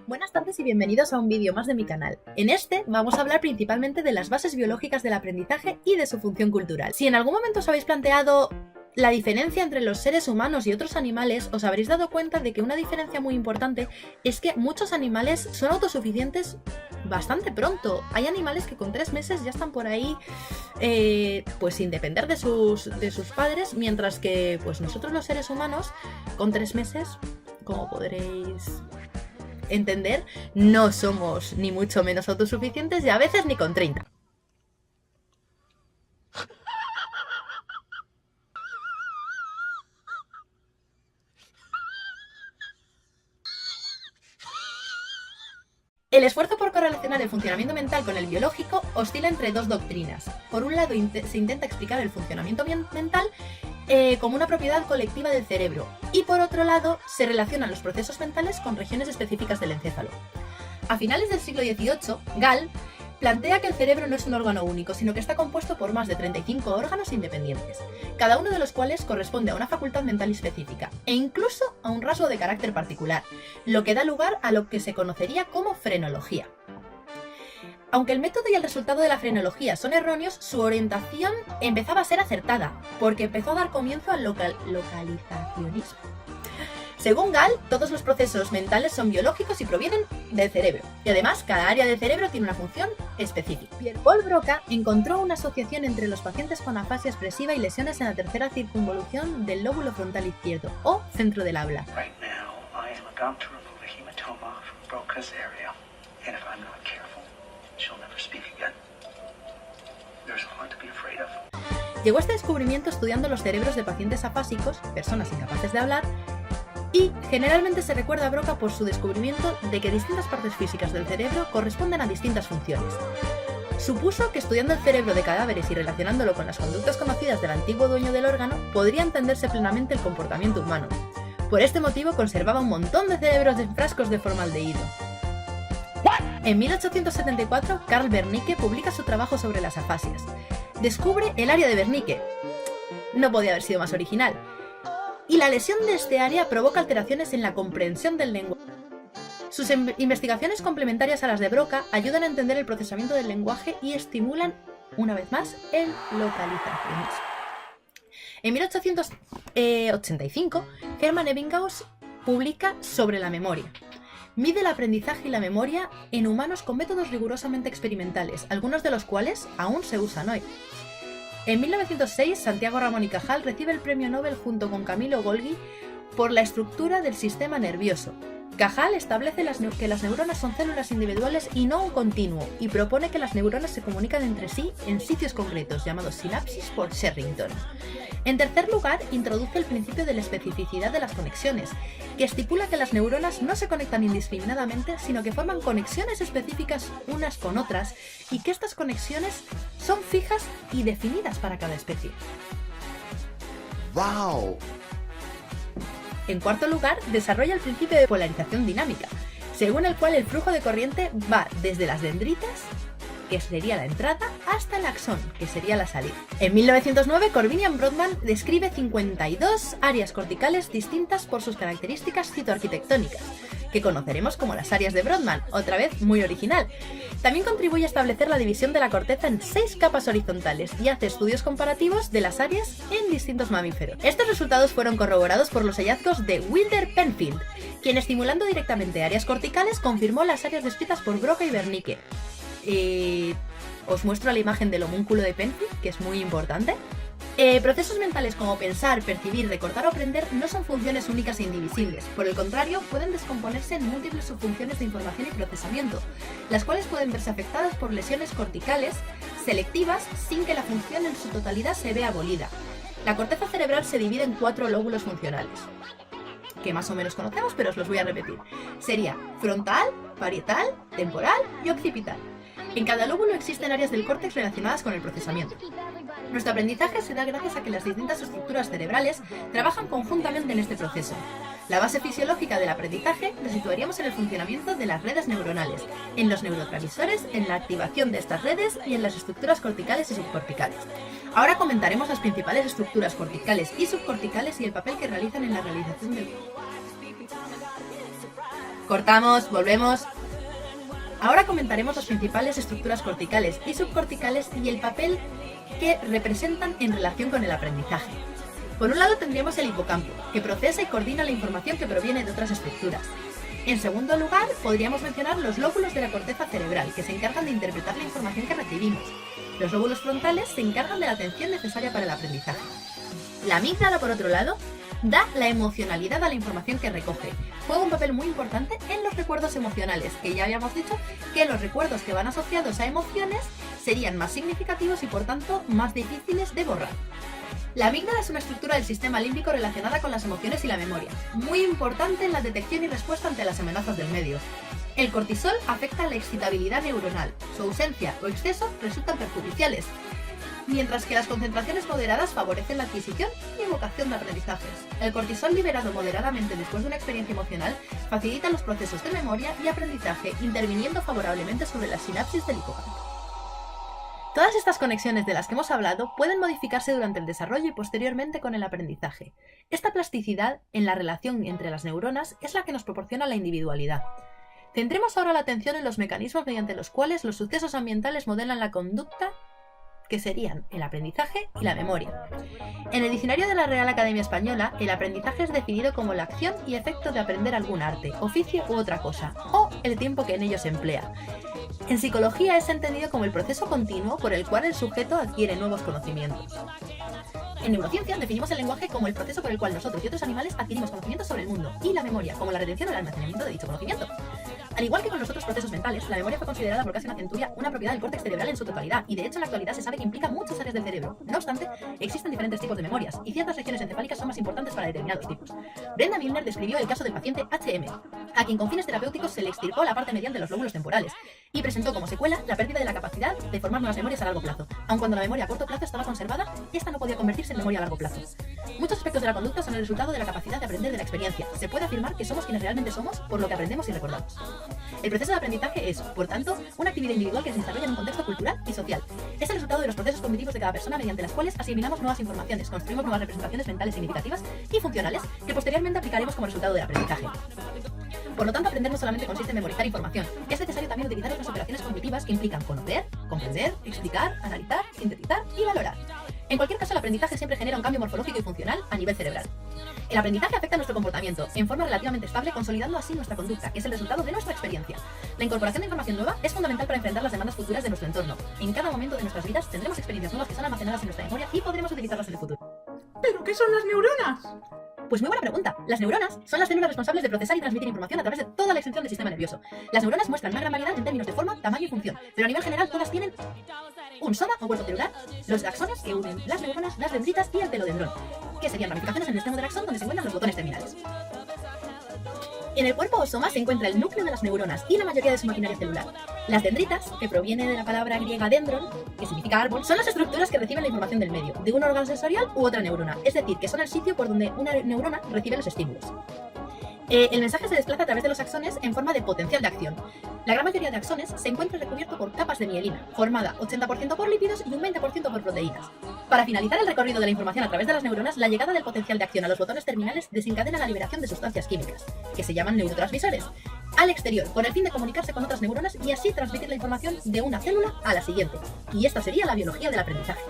Buenas tardes y bienvenidos a un vídeo más de mi canal. En este vamos a hablar principalmente de las bases biológicas del aprendizaje y de su función cultural. Si en algún momento os habéis planteado la diferencia entre los seres humanos y otros animales, os habréis dado cuenta de que una diferencia muy importante es que muchos animales son autosuficientes bastante pronto. Hay animales que con 3 meses ya están por ahí pues sin depender de sus padres, mientras que pues nosotros los seres humanos con 3 meses, como podréis entender, no somos ni mucho menos autosuficientes y a veces ni con 30. El esfuerzo por correlacionar el funcionamiento mental con el biológico oscila entre dos doctrinas. Por un lado, se intenta explicar el funcionamiento mental como una propiedad colectiva del cerebro, y por otro lado, se relacionan los procesos mentales con regiones específicas del encéfalo. A finales del siglo XVIII, Gall plantea que el cerebro no es un órgano único, sino que está compuesto por más de 35 órganos independientes, cada uno de los cuales corresponde a una facultad mental específica, e incluso a un rasgo de carácter particular, lo que da lugar a lo que se conocería como frenología. Aunque el método y el resultado de la frenología son erróneos, su orientación empezaba a ser acertada, porque empezó a dar comienzo al localizacionismo. Según Gall, todos los procesos mentales son biológicos y provienen del cerebro, y además cada área del cerebro tiene una función específica. Pierre-Paul Broca encontró una asociación entre los pacientes con afasia expresiva y lesiones en la tercera circunvolución del lóbulo frontal izquierdo, o centro del habla. Llegó a este descubrimiento estudiando los cerebros de pacientes afásicos, personas incapaces de hablar, y generalmente se recuerda a Broca por su descubrimiento de que distintas partes físicas del cerebro corresponden a distintas funciones. Supuso que estudiando el cerebro de cadáveres y relacionándolo con las conductas conocidas del antiguo dueño del órgano, podría entenderse plenamente el comportamiento humano. Por este motivo conservaba un montón de cerebros en frascos de formaldehído. En 1874, Carl Wernicke publica su trabajo sobre las afasias. Descubre el área de Wernicke. No podía haber sido más original. Y la lesión de este área provoca alteraciones en la comprensión del lenguaje. Sus investigaciones complementarias a las de Broca ayudan a entender el procesamiento del lenguaje y estimulan, una vez más, el localizacionismo. En 1885, Hermann Ebbinghaus publica sobre la memoria. Mide el aprendizaje y la memoria en humanos con métodos rigurosamente experimentales, algunos de los cuales aún se usan hoy. En 1906, Santiago Ramón y Cajal recibe el premio Nobel junto con Camillo Golgi por la estructura del sistema nervioso. Cajal establece que las neuronas son células individuales y no un continuo, y propone que las neuronas se comunican entre sí en sitios concretos, llamados sinapsis por Sherrington. En tercer lugar, introduce el principio de la especificidad de las conexiones, que estipula que las neuronas no se conectan indiscriminadamente, sino que forman conexiones específicas unas con otras, y que estas conexiones son fijas y definidas para cada especie. ¡Wow! En cuarto lugar, desarrolla el principio de polarización dinámica, según el cual el flujo de corriente va desde las dendritas, que sería la entrada, hasta el axón, que sería la salida. En 1909, Corbinian Brodmann describe 52 áreas corticales distintas por sus características citoarquitectónicas, que conoceremos como las áreas de Brodmann, otra vez muy original. También contribuye a establecer la división de la corteza en 6 capas horizontales y hace estudios comparativos de las áreas en distintos mamíferos. Estos resultados fueron corroborados por los hallazgos de Wilder Penfield, quien estimulando directamente áreas corticales confirmó las áreas descritas por Broca y Wernicke. Os muestro la imagen del homúnculo de Penfield, que es muy importante. Procesos mentales como pensar, percibir, recordar o aprender no son funciones únicas e indivisibles. Por el contrario, pueden descomponerse en múltiples subfunciones de información y procesamiento, las cuales pueden verse afectadas por lesiones corticales selectivas sin que la función en su totalidad se vea abolida. La corteza cerebral se divide en 4 lóbulos funcionales, que más o menos conocemos, pero os los voy a repetir. Sería frontal, parietal, temporal y occipital. En cada lóbulo existen áreas del córtex relacionadas con el procesamiento. Nuestro aprendizaje se da gracias a que las distintas estructuras cerebrales trabajan conjuntamente en este proceso. La base fisiológica del aprendizaje la situaríamos en el funcionamiento de las redes neuronales, en los neurotransmisores, en la activación de estas redes y en las estructuras corticales y subcorticales. Ahora comentaremos las principales estructuras corticales y subcorticales y el papel que realizan en la realización del Cortamos, volvemos. Ahora comentaremos las principales estructuras corticales y subcorticales y el papel que representan en relación con el aprendizaje. Por un lado tendríamos el hipocampo, que procesa y coordina la información que proviene de otras estructuras. En segundo lugar, podríamos mencionar los lóbulos de la corteza cerebral, que se encargan de interpretar la información que recibimos. Los lóbulos frontales se encargan de la atención necesaria para el aprendizaje. La amígdala, por otro lado, da la emocionalidad a la información que recoge. Juega un papel muy importante en los recuerdos emocionales, que ya habíamos dicho que los recuerdos que van asociados a emociones serían más significativos y por tanto más difíciles de borrar. La amígdala es una estructura del sistema límbico relacionada con las emociones y la memoria, muy importante en la detección y respuesta ante las amenazas del medio. El cortisol afecta la excitabilidad neuronal, su ausencia o exceso resultan perjudiciales, mientras que las concentraciones moderadas favorecen la adquisición y evocación de aprendizajes. El cortisol liberado moderadamente después de una experiencia emocional facilita los procesos de memoria y aprendizaje, interviniendo favorablemente sobre la sinapsis del hipocampo. Todas estas conexiones de las que hemos hablado pueden modificarse durante el desarrollo y posteriormente con el aprendizaje. Esta plasticidad en la relación entre las neuronas es la que nos proporciona la individualidad. Centremos ahora la atención en los mecanismos mediante los cuales los sucesos ambientales modelan la conducta, que serían el aprendizaje y la memoria. En el diccionario de la Real Academia Española, el aprendizaje es definido como la acción y efecto de aprender algún arte, oficio u otra cosa, o el tiempo que en ello se emplea. En psicología es entendido como el proceso continuo por el cual el sujeto adquiere nuevos conocimientos. En neurociencia definimos el lenguaje como el proceso por el cual nosotros y otros animales adquirimos conocimientos sobre el mundo, y la memoria como la retención o el almacenamiento de dicho conocimiento. Al igual que con los otros procesos mentales, la memoria fue considerada por casi una centuria una propiedad del córtex cerebral en su totalidad, y de hecho en la actualidad se sabe que implica muchas áreas del cerebro. No obstante, existen diferentes tipos de memorias, y ciertas regiones encefálicas son más importantes para determinados tipos. Brenda Milner describió el caso del paciente HM, a quien con fines terapéuticos se le extirpó la parte medial de los lóbulos temporales, y presentó como secuela la pérdida de la capacidad de formar nuevas memorias a largo plazo. Aun cuando la memoria a corto plazo estaba conservada, esta no podía convertirse en memoria a largo plazo. Muchos aspectos de la conducta son el resultado de la capacidad de aprender de la experiencia. Se puede afirmar que somos quienes realmente somos por lo que aprendemos y recordamos. El proceso de aprendizaje es, por tanto, una actividad individual que se desarrolla en un contexto cultural y social. Es el resultado de los procesos cognitivos de cada persona mediante las cuales asimilamos nuevas informaciones, construimos nuevas representaciones mentales significativas y funcionales que posteriormente aplicaremos como resultado del aprendizaje. Por lo tanto, aprender no solamente consiste en memorizar información, es necesario también utilizar otras operaciones cognitivas que implican conocer, comprender, explicar, analizar, sintetizar y valorar. En cualquier caso, el aprendizaje siempre genera un cambio morfológico y funcional a nivel cerebral. El aprendizaje afecta a nuestro comportamiento en forma relativamente estable, consolidando así nuestra conducta, que es el resultado de nuestra experiencia. La incorporación de información nueva es fundamental para enfrentar las demandas futuras de nuestro entorno. En cada momento de nuestras vidas tendremos experiencias nuevas que son almacenadas en nuestra memoria y podremos utilizarlas en el futuro. ¿Pero qué son las neuronas? Pues muy buena pregunta. Las neuronas son las células responsables de procesar y transmitir información a través de toda la extensión del sistema nervioso. Las neuronas muestran una gran variedad en términos de forma, tamaño y función, pero a nivel general todas tienen un soma o cuerpo celular, los axones que unen las neuronas, las dendritas y el telodendrón, que serían ramificaciones en el extremo del axón donde se encuentran los botones terminales. En el cuerpo o soma se encuentra el núcleo de las neuronas y la mayoría de su maquinaria celular. Las dendritas, que proviene de la palabra griega dendron, que significa árbol, son las estructuras que reciben la información del medio, de un órgano sensorial u otra neurona, es decir, que son el sitio por donde una neurona recibe los estímulos. El mensaje se desplaza a través de los axones en forma de potencial de acción. La gran mayoría de axones se encuentra recubierto por capas de mielina, formada 80% por lípidos y un 20% por proteínas. Para finalizar el recorrido de la información a través de las neuronas, la llegada del potencial de acción a los botones terminales desencadena la liberación de sustancias químicas, que se llaman neurotransmisores, al exterior, con el fin de comunicarse con otras neuronas y así transmitir la información de una célula a la siguiente. Y esta sería la biología del aprendizaje.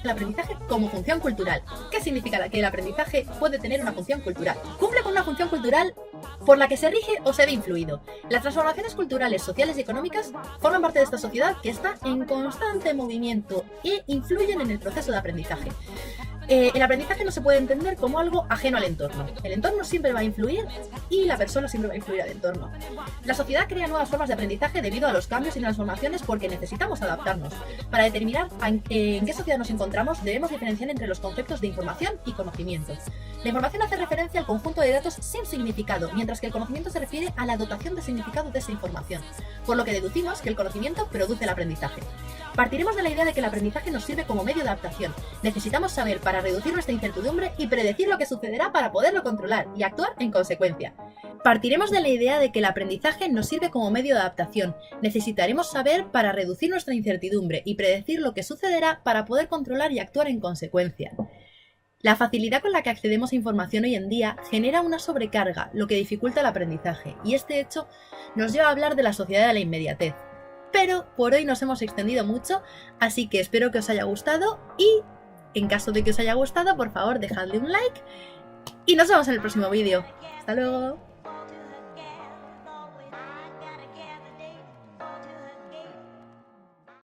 El aprendizaje como función cultural. ¿Qué significa que el aprendizaje puede tener una función cultural? Cumple con una función cultural por la que se rige o se ve influido. Las transformaciones culturales, sociales y económicas forman parte de esta sociedad que está en constante movimiento e influyen en el proceso de aprendizaje. El aprendizaje no se puede entender como algo ajeno al entorno. El entorno siempre va a influir y la persona siempre va a influir al entorno. La sociedad crea nuevas formas de aprendizaje debido a los cambios y transformaciones porque necesitamos adaptarnos. Para determinar en qué sociedad nos encontramos, debemos diferenciar entre los conceptos de información y conocimiento. La información hace referencia al conjunto de datos sin significado, mientras que el conocimiento se refiere a la dotación de significado de esa información, por lo que deducimos que el conocimiento produce el aprendizaje. Partiremos de la idea de que el aprendizaje nos sirve como medio de adaptación. Necesitamos saber para reducir nuestra incertidumbre y predecir lo que sucederá para poderlo controlar y actuar en consecuencia. Partiremos de la idea de que el aprendizaje nos sirve como medio de adaptación. Necesitaremos saber para reducir nuestra incertidumbre y predecir lo que sucederá para poder controlar y actuar en consecuencia. La facilidad con la que accedemos a información hoy en día genera una sobrecarga, lo que dificulta el aprendizaje, y este hecho nos lleva a hablar de la sociedad de la inmediatez. Pero por hoy nos hemos extendido mucho, así que espero que os haya gustado y, en caso de que os haya gustado, por favor dejadle un like y nos vemos en el próximo vídeo. ¡Hasta luego!